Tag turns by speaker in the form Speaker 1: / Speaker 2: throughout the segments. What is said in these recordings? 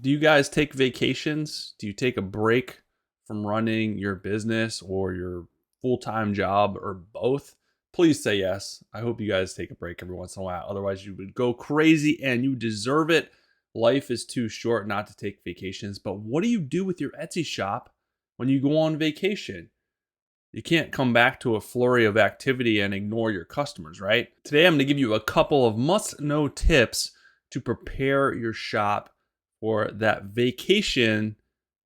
Speaker 1: Do you guys take vacations? Do you take a break from running your business or your full time job or both? Please say yes. I hope you guys take a break every once in a while. Otherwise, you would go crazy and you deserve it. Life is too short not to take vacations. But what do you do with your Etsy shop when you go on vacation? You can't come back to a flurry of activity and ignore your customers, right? Today, I'm going to give you a couple of must know tips to prepare your shop for that vacation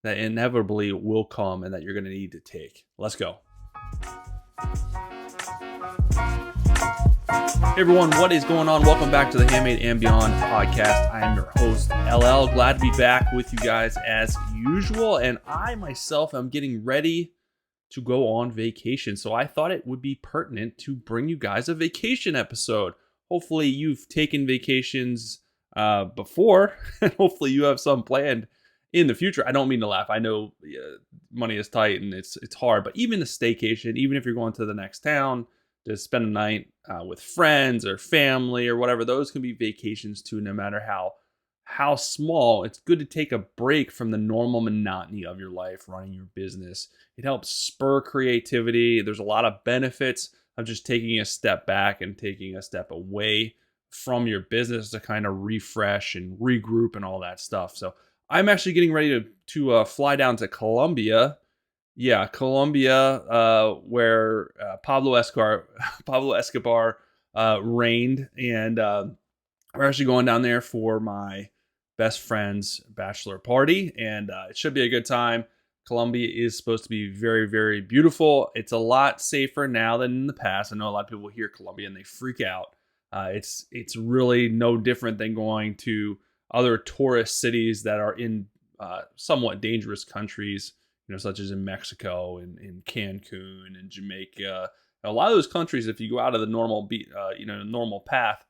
Speaker 1: that inevitably will come and that you're going to need to take. Let's go. Hey everyone, what is going on? Welcome back to the Handmade and Beyond podcast. I am your host, LL. Glad to be back with you guys as usual. And I myself am getting ready to go on vacation. So I thought it would be pertinent to bring you guys a vacation episode. Hopefully you've taken vacations before, and hopefully you have some planned in the future. I don't mean to laugh. I know money is tight and it's hard, but even a staycation, even if you're going to the next town to spend a night with friends or family or whatever, those can be vacations too, no matter how small. It's good to take a break from the normal monotony of your life running your business. It helps spur creativity. There's a lot of benefits of just taking a step back and taking a step away from your business to kind of refresh and regroup and all that stuff. So I'm actually getting ready to fly down to Colombia. Yeah, Colombia, where Pablo Escobar reigned, and we're actually going down there for my best friend's bachelor party, and it should be a good time. Colombia is supposed to be very, very beautiful. It's a lot safer now than in the past. I know a lot of people hear Colombia and they freak out. It's really no different than going to other tourist cities that are in somewhat dangerous countries, such as in Mexico and in Cancun and Jamaica. A lot of those countries, if you go out of the normal path,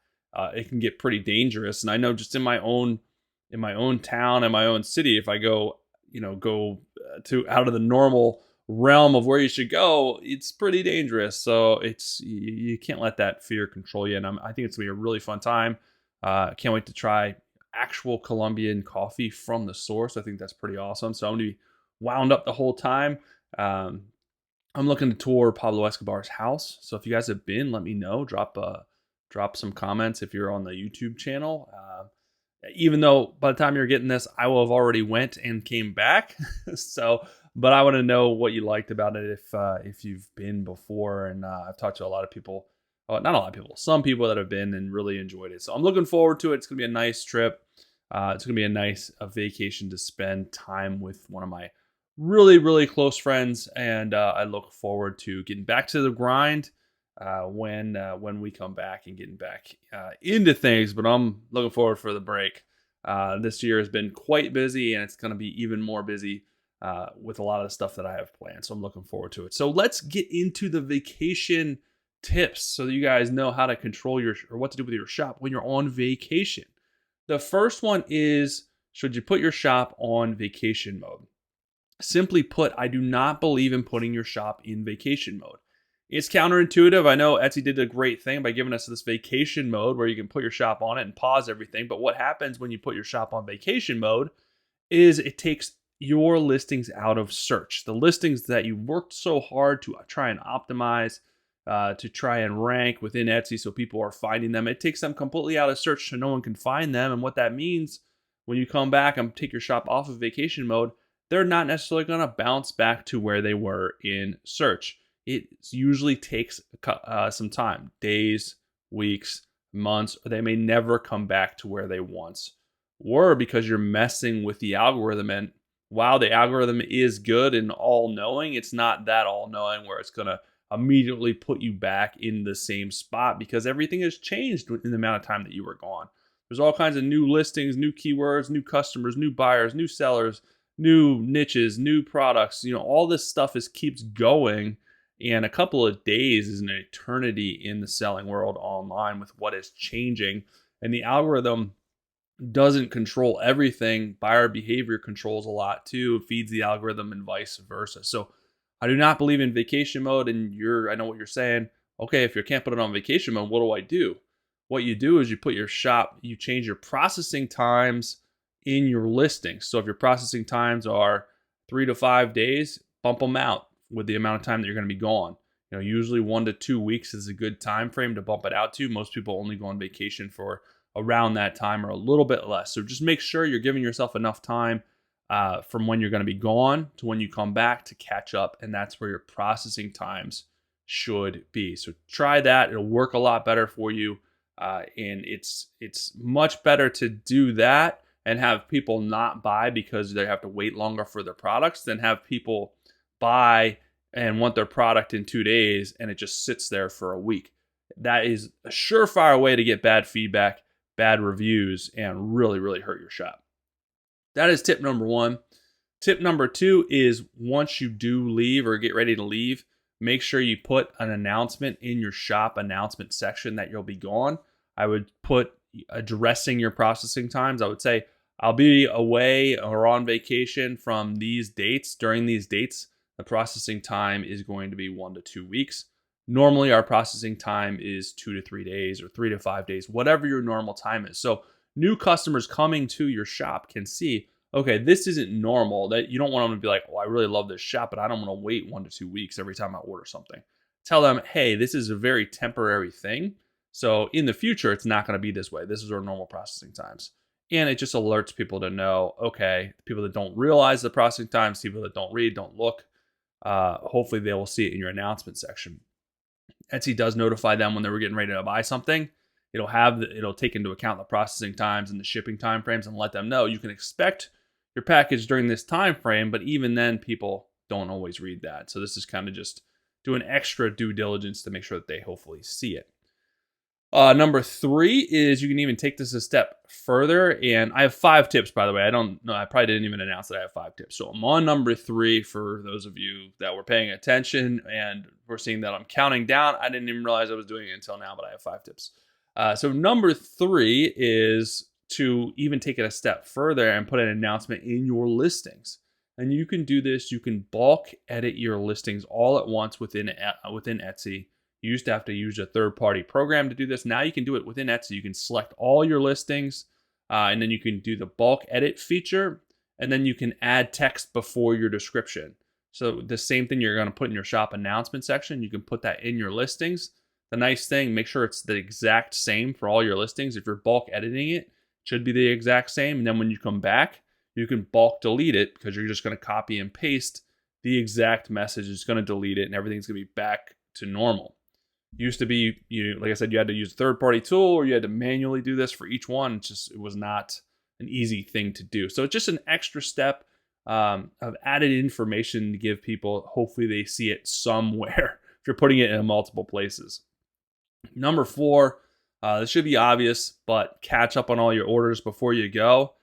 Speaker 1: it can get pretty dangerous. And I know just in my own town and my own city, if I go to out of the normal realm of where you should go, it's pretty dangerous. So you can't let that fear control you. And I think it's gonna be a really fun time. Can't wait to try actual Colombian coffee from the source. I think that's pretty awesome. So I'm gonna be wound up the whole time. I'm looking to tour Pablo Escobar's house. So if you guys have been, let me know. Drop some comments if you're on the YouTube channel. Even though by the time you're getting this, I will have already went and came back. But I want to know what you liked about it if you've been before. And I've talked to a lot of people, not a lot of people, some people that have been and really enjoyed it. So I'm looking forward to it. It's going to be a nice trip. It's going to be a nice vacation to spend time with one of my really, really close friends. And I look forward to getting back to the grind when we come back and getting back into things. But I'm looking forward for the break. This year has been quite busy, and it's going to be even more busy with a lot of the stuff that I have planned. So I'm looking forward to it. So let's get into the vacation tips so that you guys know how to control or what to do with your shop when you're on vacation. The first one is, should you put your shop on vacation mode? Simply put, I do not believe in putting your shop in vacation mode. It's counterintuitive. I know Etsy did a great thing by giving us this vacation mode where you can put your shop on it and pause everything. But what happens when you put your shop on vacation mode is it takes your listings out of search. The listings that you worked so hard to try and optimize, to try and rank within Etsy so people are finding them, it takes them completely out of search so no one can find them. And what that means when you come back and take your shop off of vacation mode, they're not necessarily going to bounce back to where they were in search. It usually takes some time, days, weeks, months, or they may never come back to where they once were because you're messing with the algorithm. And while the algorithm is good and all-knowing, it's not that all-knowing where it's going to immediately put you back in the same spot because everything has changed in the amount of time that you were gone. There's all kinds of new listings, new keywords, new customers, new buyers, new sellers, new niches, new products. All this stuff keeps going. And a couple of days is an eternity in the selling world online with what is changing. And the algorithm doesn't control everything. Buyer behavior controls a lot too. It feeds the algorithm and vice versa. So I do not believe in vacation mode. And I know what you're saying. Okay, if you can't put it on vacation mode, what do I do? What you do is you put your shop, you change your processing times in your listings. So if your processing times are 3 to 5 days, bump them out with the amount of time that you're going to be gone. Usually 1 to 2 weeks is a good time frame to bump it out to. Most people only go on vacation for around that time or a little bit less. So just make sure you're giving yourself enough time from when you're going to be gone to when you come back to catch up. And that's where your processing times should be. So try that. It'll work a lot better for you. And it's much better to do that and have people not buy because they have to wait longer for their products than have people buy and want their product in 2 days and it just sits there for a week. That is a surefire way to get bad feedback, bad reviews, and really, really hurt your shop. That is tip number 1. Tip number 2 is once you do leave or get ready to leave, make sure you put an announcement in your shop announcement section that you'll be gone. I would put addressing your processing times. I would say, I'll be away or on vacation from these dates. During these dates, the processing time is going to be 1 to 2 weeks. Normally, our processing time is 2 to 3 days or 3 to 5 days, whatever your normal time is. So new customers coming to your shop can see, okay, this isn't normal. That you don't want them to be like, oh, I really love this shop, but I don't want to wait 1 to 2 weeks every time I order something. Tell them, hey, this is a very temporary thing. So in the future, it's not going to be this way. This is our normal processing times. And it just alerts people to know, okay, people that don't realize the processing times, people that don't read, don't look, hopefully they will see it in your announcement section. Etsy does notify them when they were getting ready to buy something. It'll take into account the processing times and the shipping time frames and let them know you can expect your package during this time frame, but even then people don't always read that. So this is kind of just doing extra due diligence to make sure that they hopefully see it. Number 3 is you can even take this a step further. And I have 5 tips, by the way. I don't know. I probably didn't even announce that I have 5 tips. So I'm on number 3 for those of you that were paying attention and we're seeing that I'm counting down. I didn't even realize I was doing it until now, but I have 5 tips. So number 3 is to even take it a step further and put an announcement in your listings. And you can do this. You can bulk edit your listings all at once within Etsy. You used to have to use a third-party program to do this. Now you can do it within Etsy. You can select all your listings, and then you can do the bulk edit feature, and then you can add text before your description. So the same thing you're going to put in your shop announcement section, you can put that in your listings. The nice thing, make sure it's the exact same for all your listings. If you're bulk editing it, it should be the exact same. And then when you come back, you can bulk delete it because you're just going to copy and paste the exact message. It's going to delete it, and everything's going to be back to normal. Used to be, like I said, you had to use a third-party tool or you had to manually do this for each one. It was not an easy thing to do. So it's just an extra step of added information to give people. Hopefully they see it somewhere if you're putting it in multiple places. Number 4, this should be obvious, but catch up on all your orders before you go.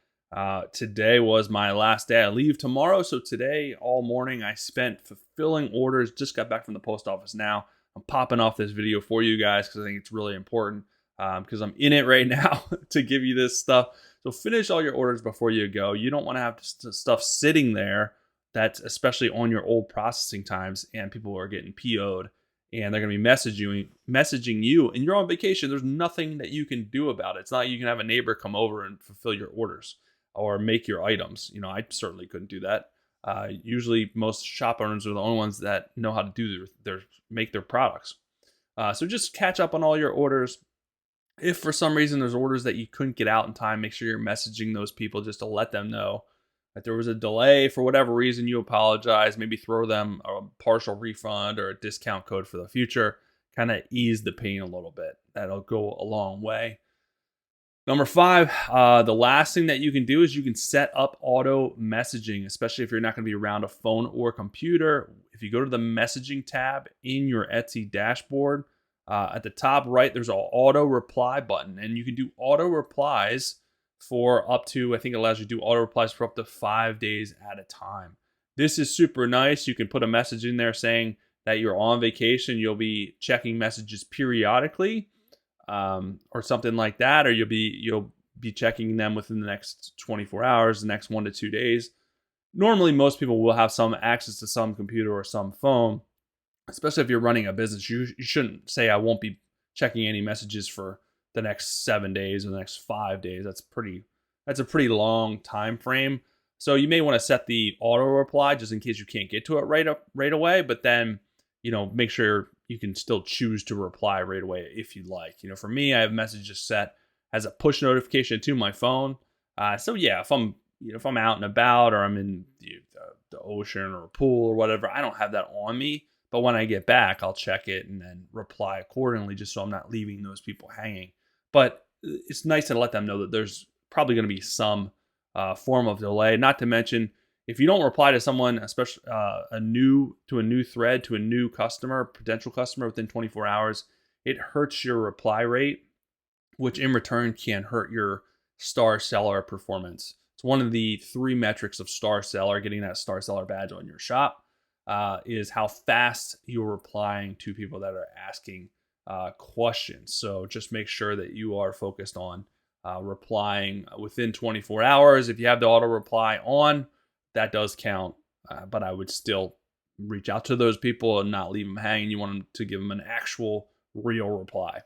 Speaker 1: Today was my last day. I leave tomorrow. So today, all morning, I spent fulfilling orders. Just got back from the post office now. I'm popping off this video for you guys because I think it's really important because I'm in it right now to give you this stuff. So finish all your orders before you go. You don't want to have stuff sitting there that's especially on your old processing times and people are getting PO'd and they're going to be messaging you and you're on vacation. There's nothing that you can do about it. It's not like you can have a neighbor come over and fulfill your orders or make your items. I certainly couldn't do that. Usually most shop owners are the only ones that know how to do make their products. So just catch up on all your orders. If for some reason there's orders that you couldn't get out in time, make sure you're messaging those people just to let them know that there was a delay for whatever reason. You apologize, maybe throw them a partial refund or a discount code for the future, kind of ease the pain a little bit. That'll go a long way. Number 5, the last thing that you can do is you can set up auto messaging, especially if you're not going to be around a phone or computer. If you go to the messaging tab in your Etsy dashboard, at the top right, there's an auto reply button, and you can do auto replies for up to, I think it allows you to do auto replies for up to 5 days at a time. This is super nice. You can put a message in there saying that you're on vacation. You'll be checking messages periodically. Or something like that, or you'll be checking them within the next 24 hours, the next 1 to 2 days. Normally, most people will have some access to some computer or some phone, especially if you're running a business. You shouldn't say, I won't be checking any messages for the next 7 days or the next 5 days. That's pretty That's a pretty long time frame. So you may want to set the auto reply just in case you can't get to it right away. But then, make sure you can still choose to reply right away if you like. For me, I have messages set as a push notification to my phone. So yeah, if I'm out and about or I'm in the ocean or a pool or whatever, I don't have that on me. But when I get back, I'll check it and then reply accordingly, just so I'm not leaving those people hanging. But it's nice to let them know that there's probably going to be some form of delay. Not to mention, if you don't reply to someone, especially a new thread to a new customer, potential customer within 24 hours, it hurts your reply rate, which in return can hurt your star seller performance. It's one of the 3 metrics of star seller, getting that star seller badge on your shop, is how fast you're replying to people that are asking questions. So just make sure that you are focused on replying within 24 hours. If you have the auto reply on, that does count, but I would still reach out to those people and not leave them hanging. You want them to give them an actual real reply.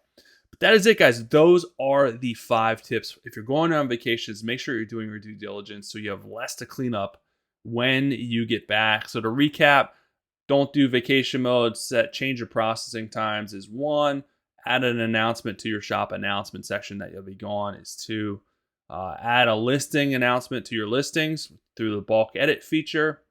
Speaker 1: But that is it, guys. Those are the 5 tips. If you're going on vacations, make sure you're doing your due diligence so you have less to clean up when you get back. So to recap, don't do vacation mode. Change your processing times is 1. Add an announcement to your shop announcement section that you'll be gone is 2. Add a listing announcement to your listings through the bulk edit feature.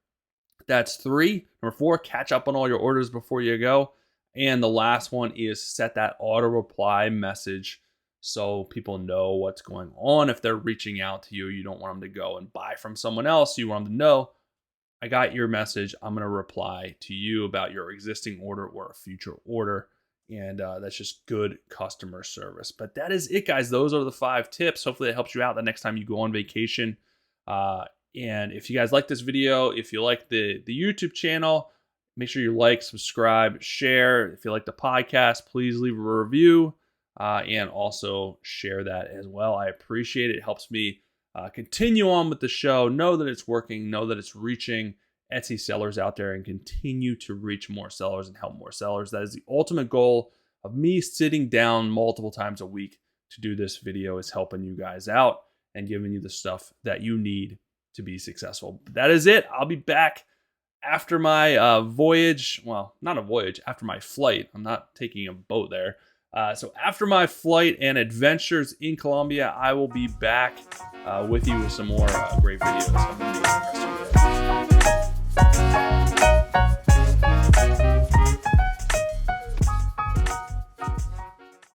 Speaker 1: That's 3. Number 4, catch up on all your orders before you go. And the last one is set that auto reply message so people know what's going on. If they're reaching out to you, you don't want them to go and buy from someone else. You want them to know, I got your message. I'm going to reply to you about your existing order or a future order. And that's just good customer service. But that is it, guys. Those are the 5 tips. Hopefully it helps you out the next time you go on vacation. And if you guys like this video, if you like the YouTube channel, make sure you like, subscribe, share. If you like the podcast, please leave a review and also share that as well. I appreciate it. It helps me continue on with the show, know that it's working, know that it's reaching Etsy sellers out there, and continue to reach more sellers and help more sellers. That is the ultimate goal of me sitting down multiple times a week to do this video, is helping you guys out and giving you the stuff that you need to be successful. But that is it. I'll be back after my voyage. Well, not a voyage, after my flight. I'm not taking a boat there. So after my flight and adventures in Colombia, I will be back with you with some more great videos. Have an amazing rest of your day.